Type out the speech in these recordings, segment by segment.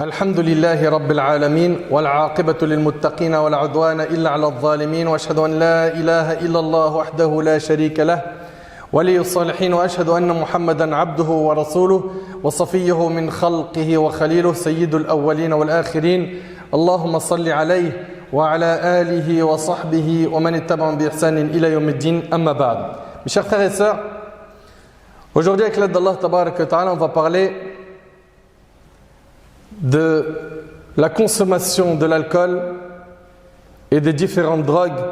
الحمد لله رب العالمين والعاقبة للمتقين ولا عدوان إلا على الظالمين وأشهد أن لا إله إلا الله وحده لا شريك له ولي الصالحين وأشهد أن محمدا عبده ورسوله وصفيه من خلقه وخليله سيد الأولين والآخرين اللهم صل عليه وعلى آله وصحبه ومن اتبعهم بإحسان إلى يوم الدين أما بعد. Mes chers frères et sœurs, aujourd'hui avec l'aide d'Allah Tabarak wa Ta'ala, on va parler de la consommation de l'alcool et des différentes drogues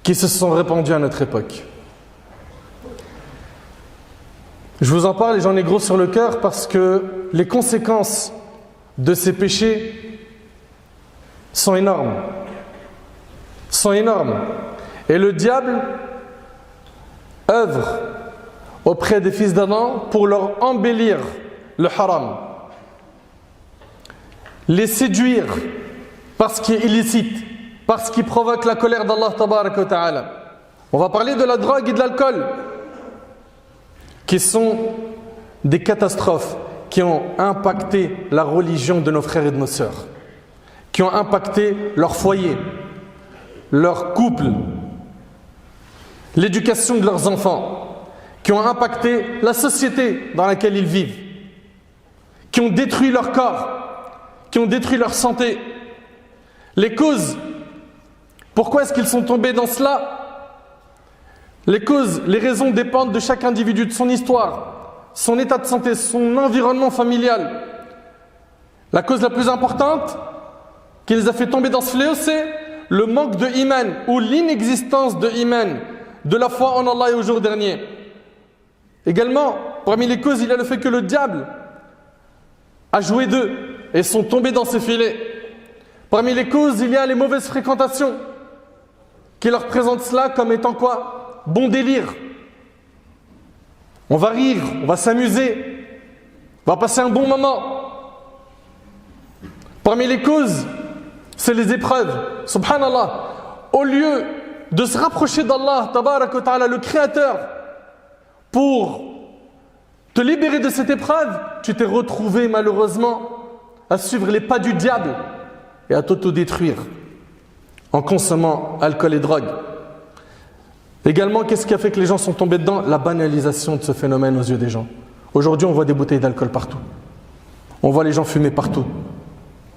qui se sont répandues à notre époque. Je vous en parle et j'en ai gros sur le cœur parce que les conséquences de ces péchés sont énormes. Et le diable œuvre auprès des fils d'Adam pour leur embellir le haram, les séduire par ce qui est illicite, par ce qui provoque la colère d'Allah Tabaraka wa Ta'ala. On va parler de la drogue et de l'alcool, qui sont des catastrophes qui ont impacté la religion de nos frères et de nos sœurs, qui ont impacté leur foyer, leur couple, l'éducation de leurs enfants, qui ont impacté la société dans laquelle ils vivent, qui ont détruit leur corps, qui ont détruit leur santé. Les causes, pourquoi est-ce qu'ils sont tombés dans cela? Les causes, les raisons dépendent de chaque individu, de son histoire, son état de santé, son environnement familial. La cause la plus importante qui les a fait tomber dans ce fléau, c'est le manque de iman ou l'inexistence de iman, de la foi en Allah et au jour dernier. Également, parmi les causes, il y a le fait que le diable a joué d'eux et sont tombés dans ces filets. Parmi les causes, il y a les mauvaises fréquentations qui leur présentent cela comme étant quoi? Bon délire. On va rire, on va s'amuser, on va passer un bon moment. Parmi les causes, c'est les épreuves. Subhanallah, au lieu de se rapprocher d'Allah, Tabarak wa Ta'ala, le Créateur, pour te libérer de cette épreuve, tu t'es retrouvé malheureusement à suivre les pas du diable et à t'autodétruire en consommant alcool et drogue. Également, qu'est-ce qui a fait que les gens sont tombés dedans? La banalisation de ce phénomène aux yeux des gens. Aujourd'hui, on voit des bouteilles d'alcool partout. On voit les gens fumer partout.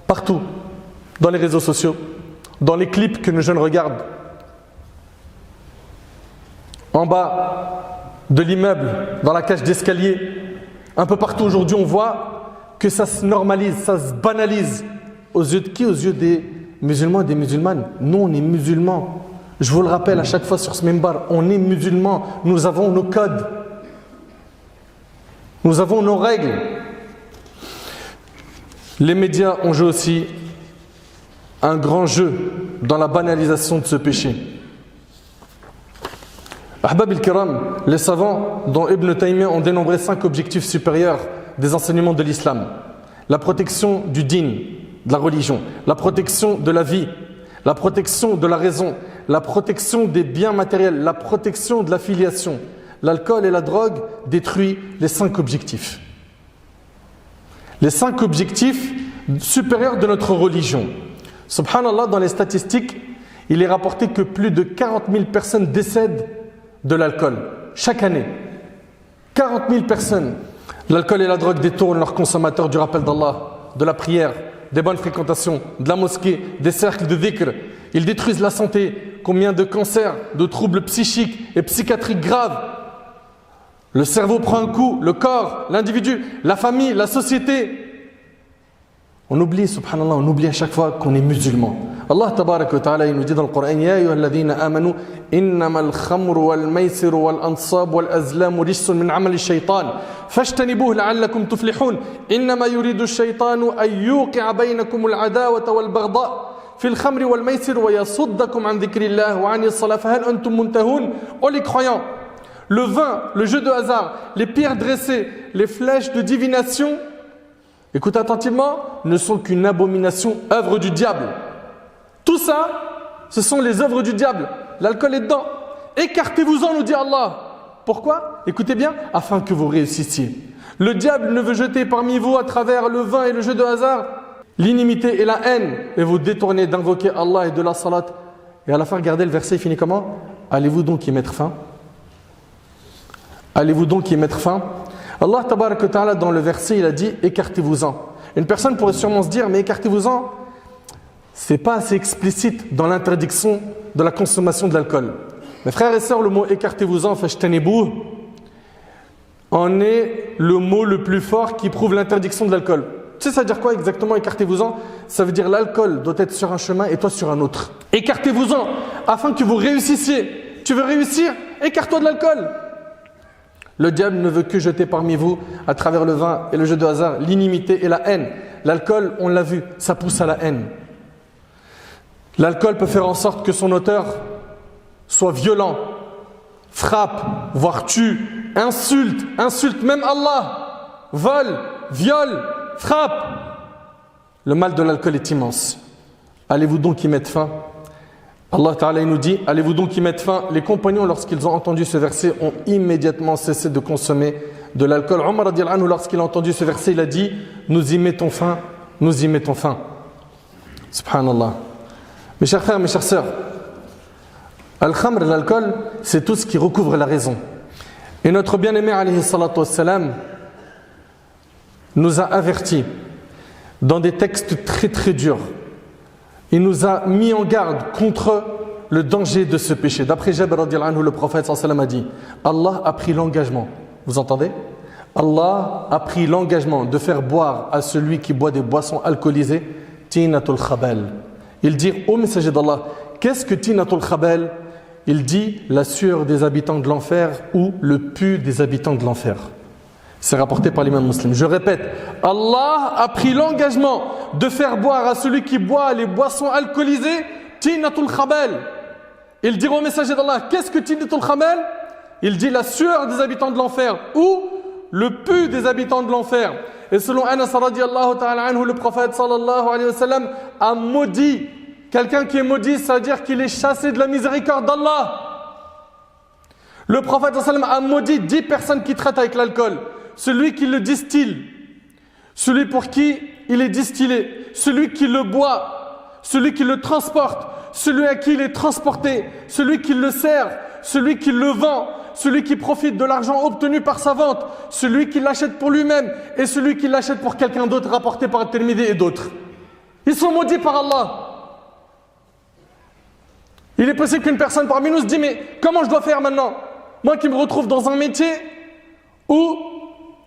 Partout. Dans les réseaux sociaux, dans les clips que nos jeunes regardent. En bas de l'immeuble, dans la cage d'escalier, un peu partout aujourd'hui, on voit que ça se normalise, ça se banalise. Aux yeux de qui? Aux yeux des musulmans et des musulmanes. Nous, on est musulmans. Je vous le rappelle à chaque fois sur ce minbar, on est musulmans. Nous avons nos codes. Nous avons nos règles. Les médias ont joué aussi un grand jeu dans la banalisation de ce péché. Ahbab al-Kiram, les savants dont Ibn Taymiyyah ont dénombré 5 objectifs supérieurs des enseignements de l'islam. La protection du din, de la religion, la protection de la vie, la protection de la raison, la protection des biens matériels, la protection de la filiation. L'alcool et la drogue détruisent les 5 objectifs. Les 5 objectifs supérieurs de notre religion. Subhanallah, dans les statistiques, il est rapporté que plus de 40 000 personnes décèdent de l'alcool chaque année. 40 000 personnes. L'alcool et la drogue détournent leurs consommateurs du rappel d'Allah, de la prière, des bonnes fréquentations, de la mosquée, des cercles de dhikr. Ils détruisent la santé. Combien de cancers, de troubles psychiques et psychiatriques graves. Le cerveau prend un coup, le corps, l'individu, la famille, la société. On oublie, subhanallah, on oublie à chaque fois qu'on est musulman. Allah tabarak wa ta'ala, il nous dit dans le Coran: Ya ayyuhalladhina amanu, innamal khamru wal maisiru wal ansab wal azlamu rijsun min amali shaytan. Fajtanibuhu la'allakum tuflihun. Innama yuridu ash-shaytanu an yuqi'a baynakum al-adawata wal baghda fi al-khamri wal maisir wa yasuddakum an dhikrillah wa 'ani as-salah fa hal antum muntahun. Oh les croyants, le vin, le jeu de hasard, les pierres dressées, les flèches de divination, écoute attentivement, ne sont qu'une abomination, œuvre du diable. Tout ça, ce sont les œuvres du diable. L'alcool est dedans. Écartez-vous-en, nous dit Allah. Pourquoi? Écoutez bien, afin que vous réussissiez. Le diable ne veut jeter parmi vous à travers le vin et le jeu de hasard l'inimité et la haine, et vous détournez d'invoquer Allah et de la salat. Et à la fin, regardez le verset, il finit comment? Allez-vous donc y mettre fin? Allez-vous donc y mettre fin? Allah tabaraka wa ta'ala dans le verset, il a dit écartez-vous-en. Une personne pourrait sûrement se dire mais écartez-vous-en, c'est pas assez explicite dans l'interdiction de la consommation de l'alcool. Mes frères et sœurs, le mot écartez-vous-en, fajtanibouh, en est le mot le plus fort qui prouve l'interdiction de l'alcool. Tu sais ça veut dire quoi exactement écartez-vous-en? Ça veut dire l'alcool doit être sur un chemin et toi sur un autre. Écartez-vous-en afin que vous réussissiez. Tu veux réussir? Écarte-toi de l'alcool. Le diable ne veut que jeter parmi vous, à travers le vin et le jeu de hasard, l'inimité et la haine. L'alcool, on l'a vu, ça pousse à la haine. L'alcool peut faire en sorte que son auteur soit violent, frappe, voire tue, insulte même Allah, vole, viole, frappe. Le mal de l'alcool est immense. Allez-vous donc y mettre fin? Allah Ta'ala nous dit, allez-vous donc y mettre fin? Les compagnons, lorsqu'ils ont entendu ce verset, ont immédiatement cessé de consommer de l'alcool. Omar radiyallahu anhu, lorsqu'il a entendu ce verset, il a dit, nous y mettons fin, nous y mettons fin. Subhanallah. Mes chers frères, mes chères sœurs, al-khamr, l'alcool, c'est tout ce qui recouvre la raison. Et notre bien-aimé, alayhi salatu wassalam, nous a avertis dans des textes très très durs. Il nous a mis en garde contre le danger de ce péché. D'après Jabir radiyallahu anhu, le prophète sallallahu alayhi wa sallam a dit, Allah a pris l'engagement, vous entendez? Allah a pris l'engagement de faire boire à celui qui boit des boissons alcoolisées tinatul khabal. Il dit, ô messager d'Allah, qu'est-ce que tinatul khabal? Il dit, la sueur des habitants de l'enfer ou le pu des habitants de l'enfer. C'est rapporté par l'imam Muslim. Je répète, Allah a pris l'engagement de faire boire à celui qui boit les boissons alcoolisées tinatul khabal. Il dit au messager d'Allah, qu'est-ce que tinatul khabal? Il dit la sueur des habitants de l'enfer ou le pu des habitants de l'enfer. Et selon Anas radiyallahu ta'ala anhu, le prophète sallallahu alayhi wa sallam a maudit. Quelqu'un qui est maudit, ça veut dire qu'il est chassé de la miséricorde d'Allah. Le prophète sallallahu alayhi wa sallam a maudit 10 personnes qui traitent avec l'alcool. Celui qui le distille, celui pour qui il est distillé, celui qui le boit, celui qui le transporte, celui à qui il est transporté, celui qui le sert, celui qui le vend, celui qui profite de l'argent obtenu par sa vente, celui qui l'achète pour lui-même et celui qui l'achète pour quelqu'un d'autre, rapporté par At-Tirmidhi et d'autres. Ils sont maudits par Allah. Il est possible qu'une personne parmi nous se dise, mais comment je dois faire maintenant? Moi qui me retrouve dans un métier où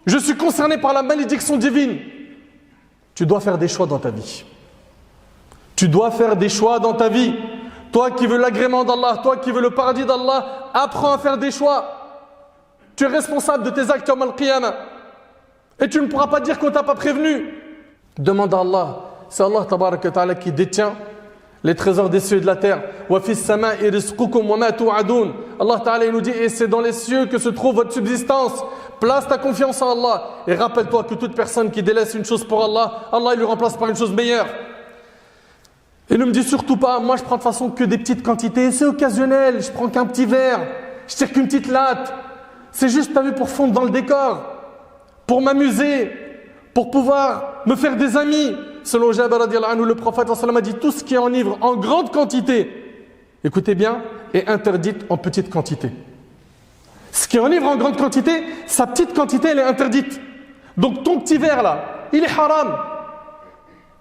je suis concerné par la malédiction divine. Tu dois faire des choix dans ta vie. Tu dois faire des choix dans ta vie. Toi qui veux l'agrément d'Allah, toi qui veux le paradis d'Allah, apprends à faire des choix. Tu es responsable de tes actes yawm al-qiyamah. Et tu ne pourras pas dire qu'on ne t'a pas prévenu. Demande à Allah. C'est Allah tabaraka wa ta'ala qui détient les trésors des cieux et de la terre. Wa fis sama'i rizqukum wa ma tu'adun. Allah Ta'ala nous dit, et c'est dans les cieux que se trouve votre subsistance. Place ta confiance en Allah. Et rappelle-toi que toute personne qui délaisse une chose pour Allah, Allah il lui remplace par une chose meilleure. Et ne me dis surtout pas, moi je prends de toute façon que des petites quantités, c'est occasionnel, je prends qu'un petit verre, je tire qu'une petite latte. C'est juste, t'as vu, pour fondre dans le décor, pour m'amuser, pour pouvoir me faire des amis. Selon Jabir radiyallahu anhu, le prophète sallallahu alayhi wa sallam a dit, tout ce qui enivre en grande quantité, écoutez bien, est interdite en petite quantité. Ce qui enivre en grande quantité, sa petite quantité, elle est interdite. Donc ton petit verre là, il est haram.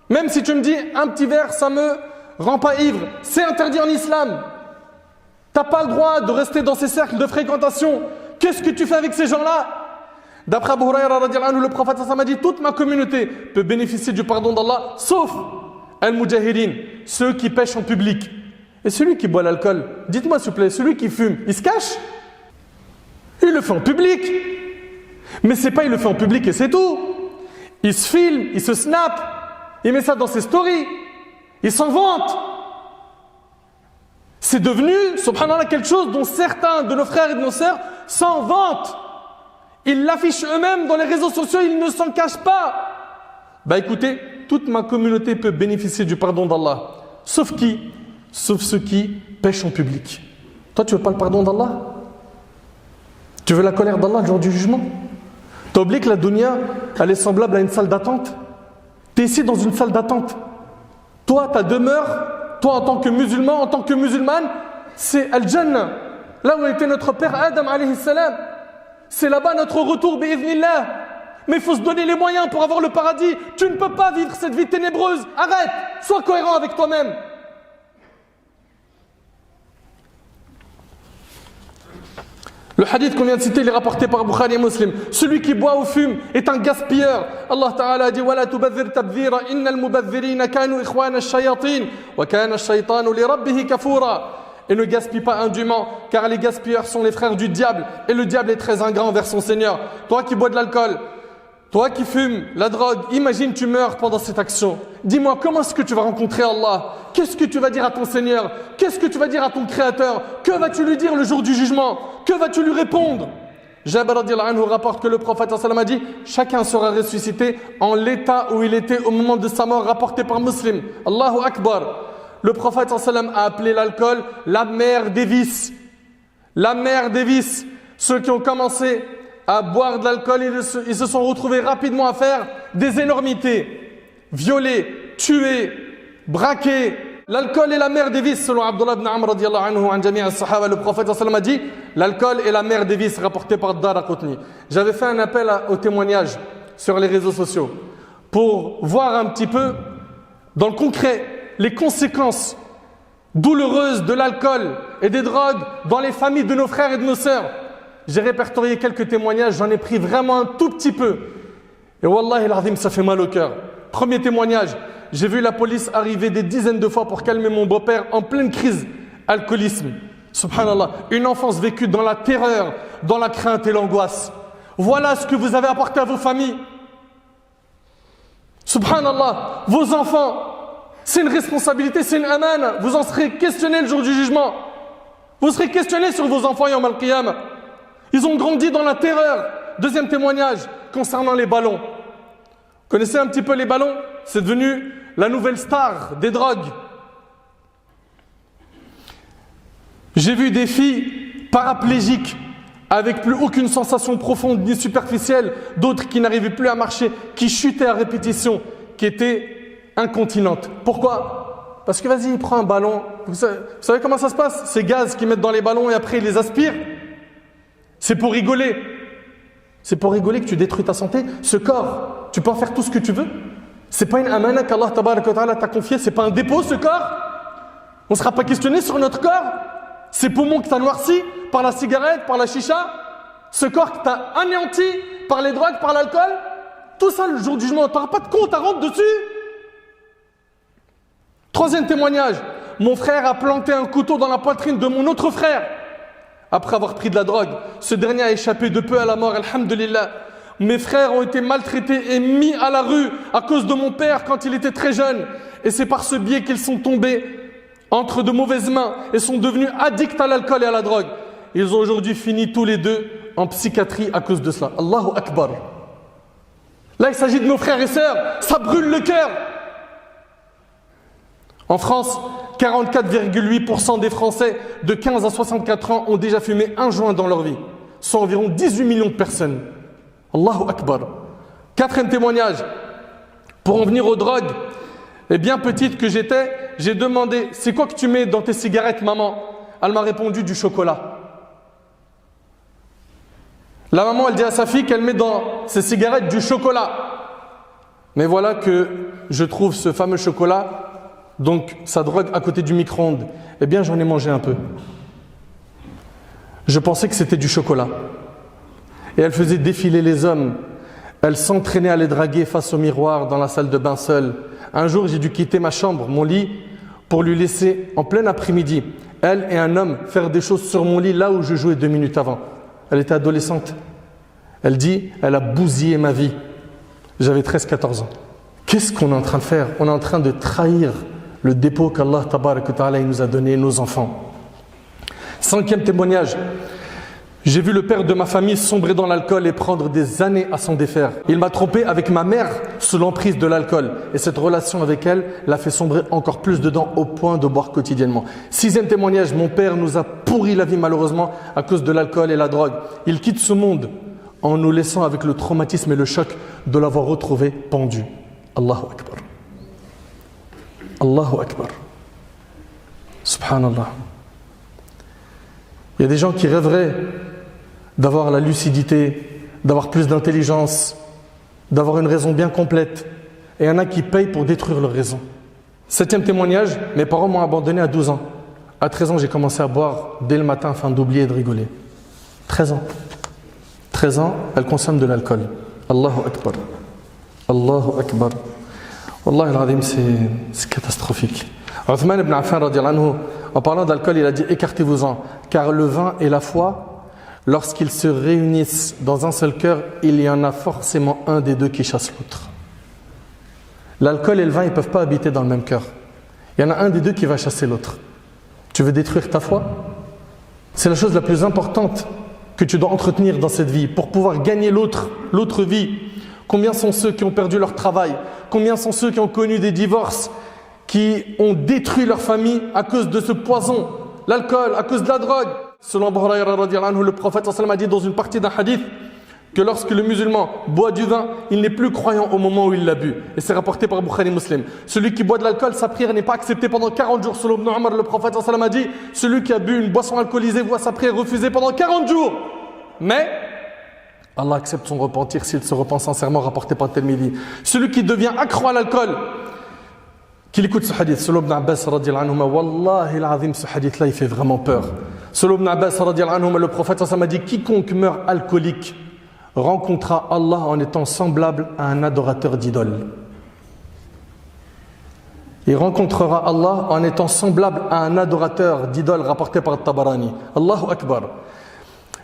Même si tu me dis, un petit verre, ça me rend pas ivre, c'est interdit en islam. T'as pas le droit de rester dans ces cercles de fréquentation. Qu'est-ce que tu fais avec ces gens-là? D'après Abu Hurayra radiyallahu anhu, le prophète sallallahu alayhi wa sallam a dit, toute ma communauté peut bénéficier du pardon d'Allah, sauf al-mujahirin, ceux qui pêchent en public. Et celui qui boit l'alcool, dites-moi s'il vous plaît, celui qui fume, il se cache? Il le fait en public. Mais c'est pas il le fait en public et c'est tout. Il se filme, il se snap, il met ça dans ses stories, il s'en vante. C'est devenu, subhanallah, quelque chose dont certains de nos frères et de nos sœurs s'en vantent. Ils l'affichent eux-mêmes dans les réseaux sociaux, ils ne s'en cachent pas. Bah écoutez, toute ma communauté peut bénéficier du pardon d'Allah. Sauf qui? Sauf ceux qui pêchent en public. Toi, tu veux pas le pardon d'Allah? Tu veux la colère d'Allah le jour du jugement? Tu as oublié que la dunya, elle est semblable à une salle d'attente? Tu es ici dans une salle d'attente. Toi, ta demeure, toi en tant que musulman, en tant que musulmane, c'est Al-Jannah. Là où était notre père Adam alayhi salam. C'est là-bas notre retour, bi'idhnillah. Mais il faut se donner les moyens pour avoir le paradis. Tu ne peux pas vivre cette vie ténébreuse. Arrête, sois cohérent avec toi-même. Le hadith qu'on vient de citer, il est rapporté par Bukhari et Muslim. Celui qui boit ou fume est un gaspilleur. Allah Ta'ala dit وَلَا تُبَذِّرْ تَبْذِيرًا إِنَّ الْمُبَذِّرِينَ كَانُوا إِخْوَانَ الشَّيَاطِينَ وَكَانَ الشَّيْطَانُ لِرَبِّهِ كَفُورًا. Et ne gaspille pas indûment, car les gaspilleurs sont les frères du diable, et le diable est très ingrat envers son Seigneur. Toi qui bois de l'alcool, toi qui fumes la drogue, imagine tu meurs pendant cette action. Dis-moi, comment est-ce que tu vas rencontrer Allah? Qu'est-ce que tu vas dire à ton Seigneur? Qu'est-ce que tu vas dire à ton Créateur? Que vas-tu lui dire le jour du jugement? Que vas-tu lui répondre? Jabir radiyallahu anhu rapporte que le prophète sallallahu alayhi wa sallam a dit: chacun sera ressuscité en l'état où il était au moment de sa mort, rapporté par Muslim. Allahu Akbar. Le prophète sallallahu alayhi wa sallam a appelé l'alcool la mère des vices. La mère des vices. Ceux qui ont commencé à boire de l'alcool, ils se sont retrouvés rapidement à faire des énormités. Violer, tuer, braquer. L'alcool est la mère des vices, selon Abdullah ibn Amr radiyallahu anhu, an jami' as-sahaba. Le prophète sallallahu alayhi wa sallam a dit: l'alcool est la mère des vices, rapporté par Daraqutni. J'avais fait un appel au témoignage sur les réseaux sociaux pour voir un petit peu dans le concret les conséquences douloureuses de l'alcool et des drogues dans les familles de nos frères et de nos sœurs. J'ai répertorié quelques témoignages, j'en ai pris vraiment un tout petit peu. Et wallahi al-azim, ça fait mal au cœur. Premier témoignage, j'ai vu la police arriver des dizaines de fois pour calmer mon beau-père en pleine crise alcoolisme. Subhanallah, une enfance vécue dans la terreur, dans la crainte et l'angoisse. Voilà ce que vous avez apporté à vos familles. Subhanallah, vos enfants, c'est une responsabilité, c'est une amana. Vous en serez questionnés le jour du jugement. Vous serez questionnés sur vos enfants yawm al-qiyamah. Ils ont grandi dans la terreur. Deuxième témoignage concernant les ballons. Vous connaissez un petit peu les ballons? C'est devenu la nouvelle star des drogues. J'ai vu des filles paraplégiques avec plus aucune sensation profonde ni superficielle, d'autres qui n'arrivaient plus à marcher, qui chutaient à répétition, qui étaient incontinentes. Pourquoi? Parce que vas-y, prends un ballon. Vous savez comment ça se passe? Ces gaz qu'ils mettent dans les ballons et après ils les aspirent. C'est pour rigoler. C'est pour rigoler que tu détruis ta santé. Ce corps, tu peux en faire tout ce que tu veux. C'est pas une amana qu'Allah tabaraka wa ta'ala t'a confié. C'est pas un dépôt, ce corps. On ne sera pas questionné sur notre corps. Ces poumons que tu as noircis par la cigarette, par la chicha. Ce corps que tu as anéanti par les drogues, par l'alcool. Tout ça, le jour du jugement, tu n'auras pas de compte à rendre dessus. Troisième témoignage. Mon frère a planté un couteau dans la poitrine de mon autre frère. Après avoir pris de la drogue, ce dernier a échappé de peu à la mort, alhamdulillah. Mes frères ont été maltraités et mis à la rue à cause de mon père quand il était très jeune. Et c'est par ce biais qu'ils sont tombés entre de mauvaises mains et sont devenus addicts à l'alcool et à la drogue. Ils ont aujourd'hui fini tous les deux en psychiatrie à cause de cela. Allahu Akbar. Là, il s'agit de nos frères et sœurs. Ça brûle le cœur. En France, 44,8% des Français de 15 à 64 ans ont déjà fumé un joint dans leur vie. Ce sont environ 18 millions de personnes. Allahu Akbar. Quatrième témoignage. Pour en venir aux drogues, et bien petite que j'étais, j'ai demandé: c'est quoi que tu mets dans tes cigarettes, maman? Elle m'a répondu: du chocolat. La maman, elle dit à sa fille qu'elle met dans ses cigarettes du chocolat. Mais voilà que je trouve ce fameux chocolat, donc sa drogue, à côté du micro-ondes. Eh bien, j'en ai mangé un peu. Je pensais que c'était du chocolat. Et elle faisait défiler les hommes. Elle s'entraînait à les draguer face au miroir dans la salle de bain seule. Un jour, j'ai dû quitter ma chambre, mon lit, pour lui laisser en plein après-midi, elle et un homme, faire des choses sur mon lit là où je jouais 2 minutes avant. Elle était adolescente. Elle dit: elle a bousillé ma vie. J'avais 13-14 ans. Qu'est-ce qu'on est en train de faire? On est en train de trahir le dépôt qu'Allah tabaraka wa ta'ala nous a donné, nos enfants. 5e témoignage. J'ai vu le père de ma famille sombrer dans l'alcool et prendre des années à s'en défaire. Il m'a trompé avec ma mère sous l'emprise de l'alcool. Et cette relation avec elle l'a fait sombrer encore plus dedans au point de boire quotidiennement. 6e témoignage, mon père nous a pourri la vie malheureusement à cause de l'alcool et la drogue. Il quitte ce monde en nous laissant avec le traumatisme et le choc de l'avoir retrouvé pendu. Allahu Akbar. Allahu Akbar. Subhanallah. Il y a des gens qui rêveraient d'avoir la lucidité, d'avoir plus d'intelligence, d'avoir une raison bien complète. Et il y en a qui payent pour détruire leur raison. 7e témoignage, mes parents m'ont abandonné à 12 ans. À 13 ans, j'ai commencé à boire dès le matin afin d'oublier et de rigoler. 13 ans. 13 ans, elle consomme de l'alcool. Allahu Akbar. Allahu Akbar. Wallah al-Azim, c'est catastrophique. Uthman ibn Affan, radiallahu anhu, en parlant d'alcool, il a dit « Écartez-vous-en, car le vin et la foi, lorsqu'ils se réunissent dans un seul cœur, il y en a forcément un des deux qui chasse l'autre. » L'alcool et le vin, ils ne peuvent pas habiter dans le même cœur. Il y en a un des deux qui va chasser l'autre. Tu veux détruire ta foi? C'est la chose la plus importante que tu dois entretenir dans cette vie pour pouvoir gagner l'autre vie. Combien sont ceux qui ont perdu leur travail? Combien sont ceux qui ont connu des divorces, qui ont détruit leur famille à cause de ce poison, l'alcool, à cause de la drogue? Selon Abu Huraira radiyallahu anhu, le prophète sallallahu alayhi wa sallam a dit dans une partie d'un hadith que lorsque le musulman boit du vin, il n'est plus croyant au moment où il l'a bu. Et c'est rapporté par Bukhari Muslim. Celui qui boit de l'alcool, sa prière n'est pas acceptée pendant 40 jours. Selon Ibn Umar, le prophète sallallahu alayhi wa sallam a dit celui qui a bu une boisson alcoolisée voit sa prière refusée pendant 40 jours. Mais Allah accepte son repentir s'il se repent sincèrement, rapporté par Tirmidhi. Celui qui devient accro à l'alcool, qu'il écoute ce hadith, selon Ibn Abbas radiyallahu anhu, wallahi al-azim, ce hadith-là, il fait vraiment peur. Selon Ibn Abbas radiyallahu anhu, le prophète sallallahu alayhi wa sallam a dit quiconque meurt alcoolique rencontrera Allah en étant semblable à un adorateur d'idoles. Il rencontrera Allah en étant semblable à un adorateur d'idoles, rapporté par Tabarani. Allahu Akbar.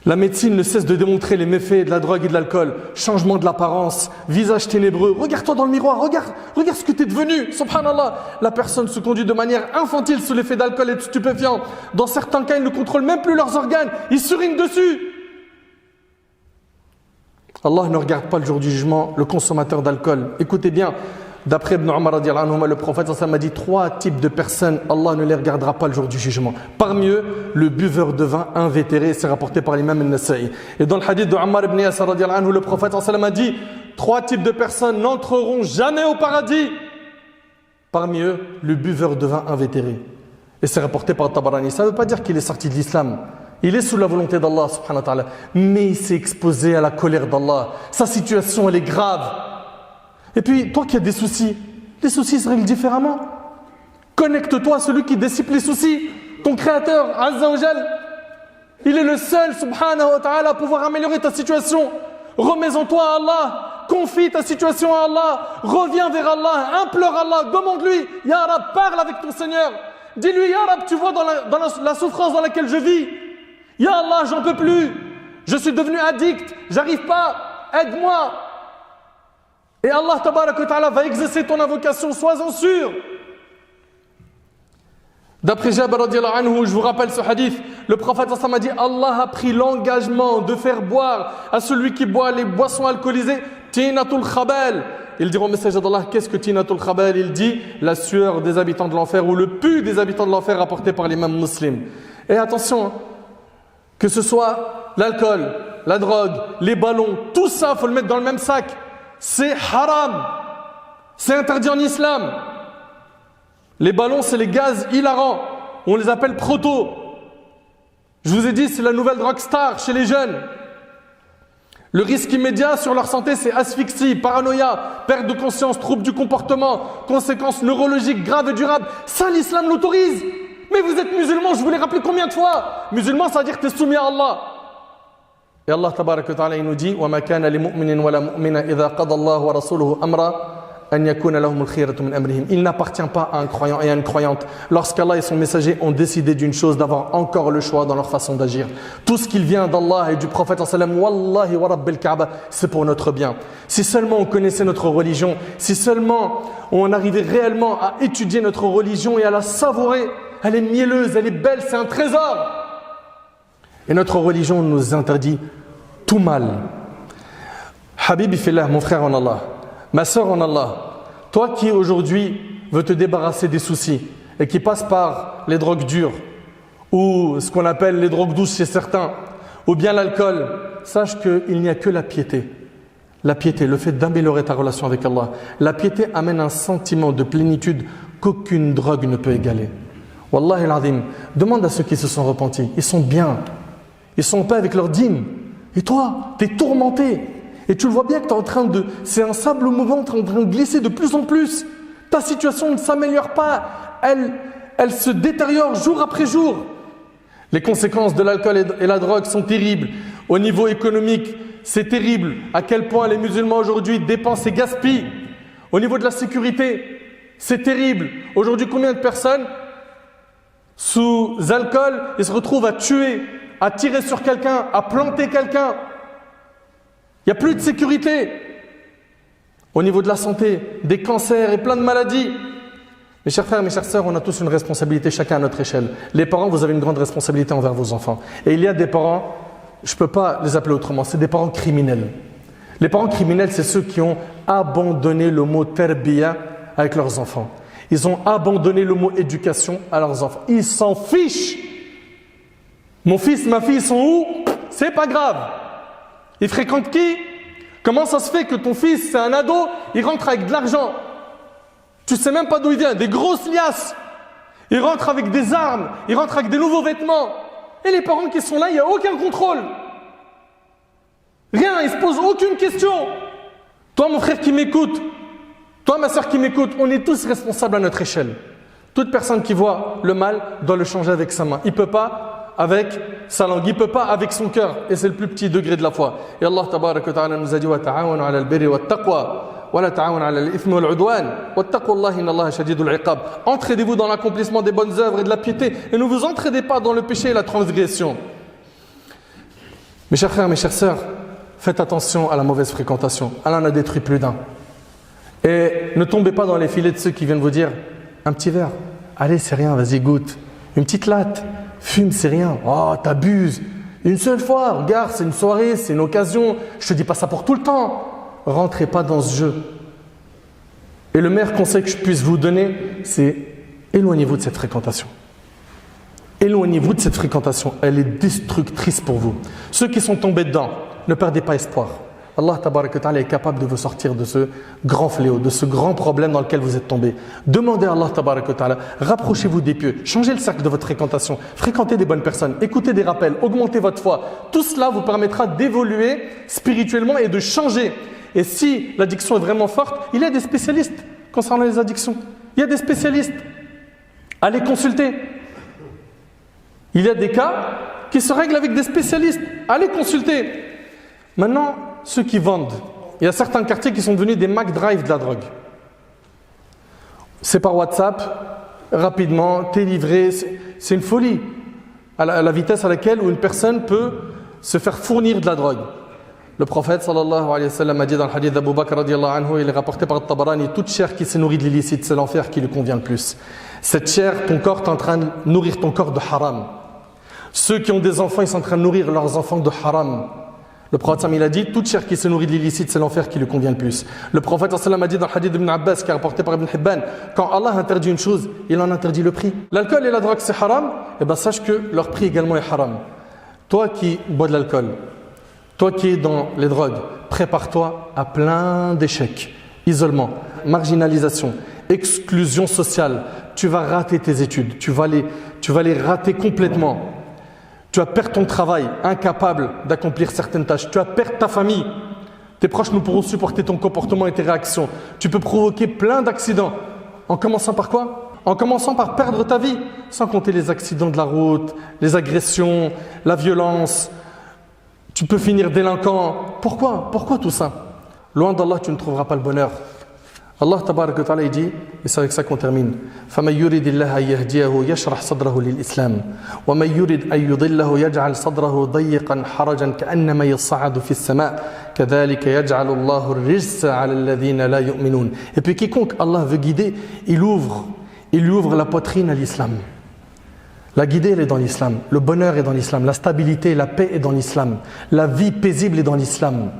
La médecine ne cesse de démontrer les méfaits de la drogue et de l'alcool. Changement de l'apparence, visage ténébreux. Regarde-toi dans le miroir, regarde ce que tu es devenu. Subhanallah. La personne se conduit de manière infantile sous l'effet d'alcool et de stupéfiants. Dans certains cas, ils ne contrôlent même plus leurs organes. Ils surinent dessus. Allah ne regarde pas le jour du jugement le consommateur d'alcool. Écoutez bien, d'après Ibn Umar radiyallahu anhu, le prophète sallallahu alayhi wa sallam a dit 3 types de personnes, Allah ne les regardera pas le jour du jugement. Parmi eux, le buveur de vin invétéré, c'est rapporté par l'imam al-Nasa'i. Et dans le hadith de Ammar ibn Yasir radiyallahu anhu, le prophète sallallahu alayhi wa sallam a dit 3 types de personnes n'entreront jamais au paradis. Parmi eux, le buveur de vin invétéré. Et c'est rapporté par Tabarani. Ça ne veut pas dire qu'il est sorti de l'islam. Il est sous la volonté d'Allah subhanahu wa ta'ala, mais il s'est exposé à la colère d'Allah. Sa situation, elle est grave. Et puis, toi qui as des soucis, les soucis se règlent différemment. Connecte-toi à celui qui dissipe les soucis. Ton créateur, Azza wa Jal, il est le seul subhanahu wa ta'ala à pouvoir améliorer ta situation. Remets-en-toi à Allah. Confie ta situation à Allah. Reviens vers Allah. Implore Allah. Demande-lui. Ya Rab, parle avec ton Seigneur. Dis-lui, Ya Rab, tu vois dans la souffrance dans laquelle je vis. Ya Allah, j'en peux plus. Je suis devenu addict. J'arrive pas. Aide-moi. Et Allah tabaraka wa ta'ala va exaucer ton invocation. Sois-en sûr. D'après Jabir radiyallahu anhu, je vous rappelle ce hadith, le prophète sallallahu alayhi wa sallam a dit Allah a pris l'engagement de faire boire à celui qui boit les boissons alcoolisées Tinatul Khabal. Il dit au messager d'Allah, qu'est-ce que Tinatul Khabal? Il dit la sueur des habitants de l'enfer ou le pu des habitants de l'enfer rapporté par l'imam Muslim. Et attention, que ce soit l'alcool, la drogue, les ballons, tout ça, il faut le mettre dans le même sac. C'est haram. C'est interdit en islam. Les ballons, c'est les gaz hilarants. On les appelle proto. Je vous ai dit, c'est la nouvelle drogue star chez les jeunes. Le risque immédiat sur leur santé, c'est asphyxie, paranoïa, perte de conscience, troubles du comportement, conséquences neurologiques graves et durables. Ça, l'islam l'autorise. Mais vous êtes musulman, je vous l'ai rappelé combien de fois? Musulman, ça veut dire que tu es soumis à Allah. Et Allah tabaraka wa ta'ala, il nous dit وَمَا كَانَ لِمُؤْمِنٍ وَلَا مُؤْمِنَ إِذَا قَضَى اللَّهُ وَرَسُولُهُ أَمْرًا أَنْ يَكُونَ لَهُمُ الْخِيَرَةُ مِنْ أَمْرِهِمْ. Il n'appartient pas à un croyant et à une croyante, lorsqu'Allah et son messager ont décidé d'une chose, d'avoir encore le choix dans leur façon d'agir. Tout ce qui vient d'Allah et du prophète sallam, wallahi wa rabbil Kaaba, c'est pour notre bien. Si seulement on connaissait notre religion, si seulement on arrivait réellement à étudier notre religion et à la savourer, elle est mielleuse, elle est belle, c'est un trésor. Et notre religion nous interdit tout mal. Habib Fillah, mon frère en Allah, ma soeur en Allah, toi qui aujourd'hui veux te débarrasser des soucis et qui passe par les drogues dures ou ce qu'on appelle les drogues douces chez certains, ou bien l'alcool, sache qu'il n'y a que la piété. La piété, le fait d'améliorer ta relation avec Allah. La piété amène un sentiment de plénitude qu'aucune drogue ne peut égaler. Wallahi al-azim, demande à ceux qui se sont repentis. Ils sont bien. Ils sont en paix avec leur dîme. Et toi, tu es tourmenté. Et tu le vois bien que tu es en train de... C'est un sable mouvant, tu es en train de glisser de plus en plus. Ta situation ne s'améliore pas. Elle se détériore jour après jour. Les conséquences de l'alcool et la drogue sont terribles. Au niveau économique, c'est terrible. À quel point les musulmans aujourd'hui dépensent et gaspillent. Au niveau de la sécurité, c'est terrible. Aujourd'hui, combien de personnes sous alcool, ils se retrouvent à tuer, à tirer sur quelqu'un, à planter quelqu'un. Il n'y a plus de sécurité. Au niveau de la santé, des cancers et plein de maladies. Mes chers frères, mes chères sœurs, on a tous une responsabilité, chacun à notre échelle. Les parents, vous avez une grande responsabilité envers vos enfants. Et il y a des parents, je ne peux pas les appeler autrement, c'est des parents criminels. Les parents criminels, c'est ceux qui ont abandonné le mot terbiya avec leurs enfants. Ils ont abandonné le mot éducation à leurs enfants. Ils s'en fichent. Mon fils, ma fille sont où? C'est pas grave. Ils fréquentent qui? Comment ça se fait que ton fils, c'est un ado, il rentre avec de l'argent? Tu sais même pas d'où il vient, des grosses liasses. Il rentre avec des armes, il rentre avec des nouveaux vêtements. Et les parents qui sont là, il n'y a aucun contrôle. Rien, ils ne se posent aucune question. Toi, mon frère qui m'écoute, toi, ma soeur qui m'écoute, on est tous responsables à notre échelle. Toute personne qui voit le mal doit le changer avec sa main. Il ne peut pas avec sa langue, il ne peut pas avec son cœur. Et c'est le plus petit degré de la foi. Et Allah tabarak wa ta'ala nous a dit wa ta'awanu 'ala al-birri wa at-taqwa. Entraidez-vous dans l'accomplissement des bonnes œuvres et de la piété et ne vous entraidez pas dans le péché et la transgression. Mes chers frères, mes chères sœurs, faites attention à la mauvaise fréquentation. Allah en a détruit plus d'un. Et ne tombez pas dans les filets de ceux qui viennent vous dire un petit verre, allez c'est rien, vas-y goûte. Une petite latte, fume c'est rien, oh t'abuses. Une seule fois, regarde c'est une soirée, c'est une occasion, je te dis pas ça pour tout le temps. Rentrez pas dans ce jeu. Et le meilleur conseil que je puisse vous donner, c'est éloignez-vous de cette fréquentation. Éloignez-vous de cette fréquentation. Elle est destructrice pour vous. Ceux qui sont tombés dedans, ne perdez pas espoir. Allah tabarak wa ta'ala est capable de vous sortir de ce grand fléau, de ce grand problème dans lequel vous êtes tombés. Demandez à Allah tabarak wa ta'ala, rapprochez-vous des pieux, changez le cercle de votre fréquentation, fréquentez des bonnes personnes, écoutez des rappels, augmentez votre foi. Tout cela vous permettra d'évoluer spirituellement et de changer. Et si l'addiction est vraiment forte, il y a des spécialistes concernant les addictions. Il y a des spécialistes. Allez consulter. Il y a des cas qui se règlent avec des spécialistes. Allez consulter. Maintenant, ceux qui vendent, il y a certains quartiers qui sont devenus des McDrive de la drogue. C'est par WhatsApp, rapidement, t'es livré. C'est une folie à la vitesse à laquelle une personne peut se faire fournir de la drogue. Le prophète sallallahu alayhi wa sallam a dit dans le hadith d'Abu Bakr radiallahu anhu, il est rapporté par Tabarani, toute chair qui se nourrit de l'illicite, c'est l'enfer qui lui convient le plus. Cette chair, ton corps, t'es en train de nourrir ton corps de haram. Ceux qui ont des enfants, ils sont en train de nourrir leurs enfants de haram. Le prophète il a dit, toute chair qui se nourrit de l'illicite, c'est l'enfer qui lui convient le plus. Le prophète sallallahu a dit dans le hadith d'Ibn Abbas, qui est rapporté par Ibn Hibban, quand Allah interdit une chose, il en interdit le prix. L'alcool et la drogue c'est haram, et bien sache que leur prix également est haram. Toi qui bois de l'alcool, toi qui es dans les drogues, prépare-toi à plein d'échecs, isolement, marginalisation, exclusion sociale. Tu vas rater tes études, tu vas les rater complètement. Tu vas perdre ton travail, incapable d'accomplir certaines tâches. Tu vas perdre ta famille. Tes proches ne pourront supporter ton comportement et tes réactions. Tu peux provoquer plein d'accidents. En commençant par quoi? En commençant par perdre ta vie, sans compter les accidents de la route, les agressions, la violence. Tu peux finir délinquant. Pourquoi? Pourquoi tout ça? Loin d'Allah, tu ne trouveras pas le bonheur. Allah tabarak wa ta'ala dit, et c'est avec ça qu'on termine, فَمَنْ يُرِدِ اللَّهَ يَهْدِيَهُ يَشْرَحْ صَدْرَهُ لِلْإِسْلَامِ وَمَنْ يُرِدْ أَنْ يُضِلَّهُ يَجْعَلْ صَدْرَهُ ضَيِّقًا حَرَجًا كَأَنَّمَا يَصَّعَّدُ فِي السَّمَاءِ كَذَلِكَ يَجْعَلُ اللَّهُ الرِّجْسَ عَلَى الَّذِينَ لَا يُؤْمِنُونَ. Et puis quiconque Allah veut guider, il lui ouvre la poitrine à l'islam. La guidée, elle est dans l'islam. Le bonheur est dans l'islam. La stabilité, la paix est dans l'islam. La vie paisible est dans l'islam.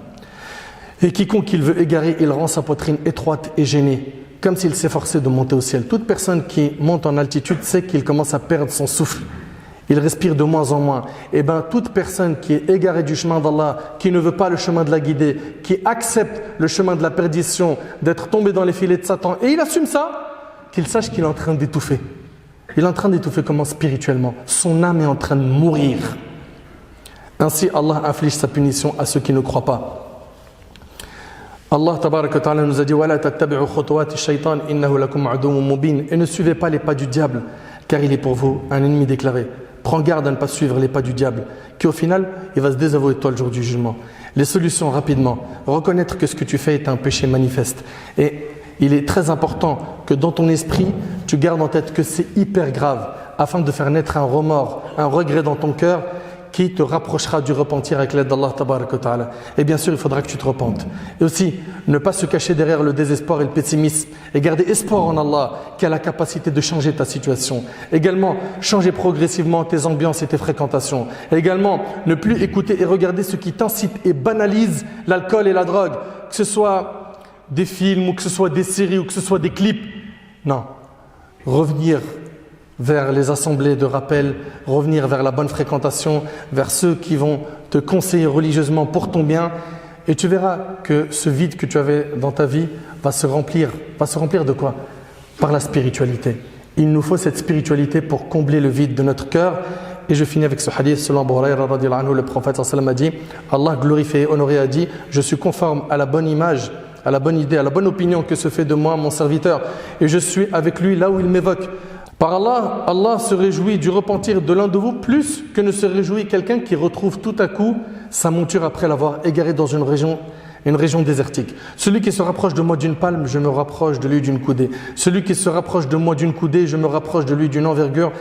Et quiconque il veut égarer, il rend sa poitrine étroite et gênée, comme s'il s'efforçait de monter au ciel. Toute personne qui monte en altitude sait qu'il commence à perdre son souffle. Il respire de moins en moins. Et bien, toute personne qui est égarée du chemin d'Allah, qui ne veut pas le chemin de la guidée, qui accepte le chemin de la perdition, d'être tombé dans les filets de Satan, et il assume ça, qu'il sache qu'il est en train d'étouffer. Il est en train d'étouffer comment spirituellement. Son âme est en train de mourir. Ainsi, Allah inflige sa punition à ceux qui ne croient pas. Allah tabaraka wa ta'ala nous a dit وَلَا تَتَّبِعُوا خُطُوَاتِ الشَّيْطَانِ إِنَّهُ لَكُمْ عَدُوٌّ مُبِينٌ. Et ne suivez pas les pas du diable, car il est pour vous un ennemi déclaré. Prends garde à ne pas suivre les pas du diable, qui au final, il va se désavouer de toi le jour du jugement. Les solutions rapidement. Reconnaître que ce que tu fais est un péché manifeste. Et il est très important que dans ton esprit, tu gardes en tête que c'est hyper grave, afin de faire naître un remords, un regret dans ton cœur, qui te rapprochera du repentir avec l'aide d'Allah tabaraka wa ta'ala. Et bien sûr, il faudra que tu te repentes. Et aussi, ne pas se cacher derrière le désespoir et le pessimisme, et garder espoir en Allah, qui a la capacité de changer ta situation. Également, changer progressivement tes ambiances et tes fréquentations. Également, ne plus écouter et regarder ce qui t'incite et banalise l'alcool et la drogue, que ce soit des films, ou que ce soit des séries, ou que ce soit des clips. Non. Revenir vers les assemblées de rappel, revenir vers la bonne fréquentation, vers ceux qui vont te conseiller religieusement pour ton bien, et tu verras que ce vide que tu avais dans ta vie va se remplir de quoi? Par la spiritualité. Il nous faut cette spiritualité pour combler le vide de notre cœur. Et je finis avec ce hadith, selon Abu Huraira radhiyallahu anhu, le prophète sallallahu alayhi wa sallam a dit, Allah glorifié et honoré a dit, je suis conforme à la bonne image, à la bonne idée, à la bonne opinion que se fait de moi mon serviteur, et je suis avec lui là où il m'évoque. Par Allah, Allah se réjouit du repentir de l'un de vous plus que ne se réjouit quelqu'un qui retrouve tout à coup sa monture après l'avoir égaré dans une région désertique. Celui qui se rapproche de moi d'une palme, je me rapproche de lui d'une coudée. Celui qui se rapproche de moi d'une coudée, je me rapproche de lui d'une envergure.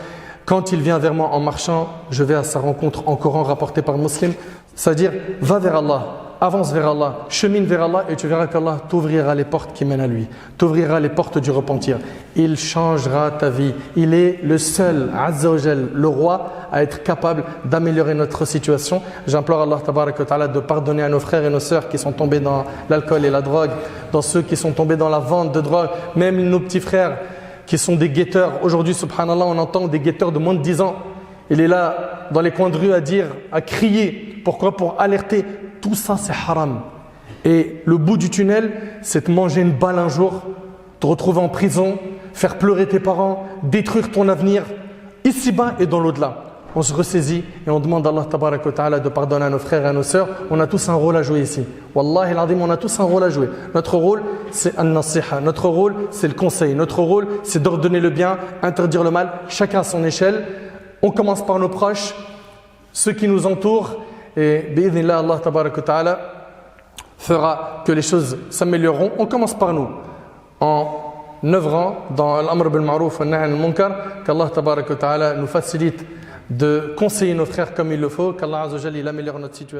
Quand il vient vers moi en marchant, je vais à sa rencontre, en Coran rapporté par Muslim. C'est-à-dire, va vers Allah, avance vers Allah, chemine vers Allah, et tu verras qu'Allah t'ouvrira les portes qui mènent à lui, t'ouvrira les portes du repentir. Il changera ta vie. Il est le seul, Azza wa Jal, le roi, à être capable d'améliorer notre situation. J'implore Allah tabaraka wa ta'ala de pardonner à nos frères et nos sœurs qui sont tombés dans l'alcool et la drogue, dans ceux qui sont tombés dans la vente de drogue, même nos petits frères qui sont des guetteurs. Aujourd'hui, subhanallah, on entend des guetteurs de moins de 10 ans. Il est là, dans les coins de rue, à crier. Pourquoi? Pour alerter. Tout ça, c'est haram. Et le bout du tunnel, c'est de manger une balle un jour, te retrouver en prison, faire pleurer tes parents, détruire ton avenir, ici-bas et dans l'au-delà. On se ressaisit et on demande à Allah tabaraka wa ta'ala de pardonner à nos frères et à nos sœurs. On a tous un rôle à jouer ici. Wallahi al-azim, on a tous un rôle à jouer. Notre rôle, c'est an-nasiha. Notre rôle, c'est le conseil. Notre rôle, c'est d'ordonner le bien, interdire le mal, chacun à son échelle. On commence par nos proches, ceux qui nous entourent, et bi'idhnillah, Allah tabaraka wa ta'ala fera que les choses s'amélioreront. On commence par nous, en œuvrant dans l'amr bil ma'rouf wa nahy anil munkar, qu'Allah tabaraka wa ta'ala nous facilite de conseiller nos frères comme il le faut, qu'Allah azza wa jalla il améliore notre situation.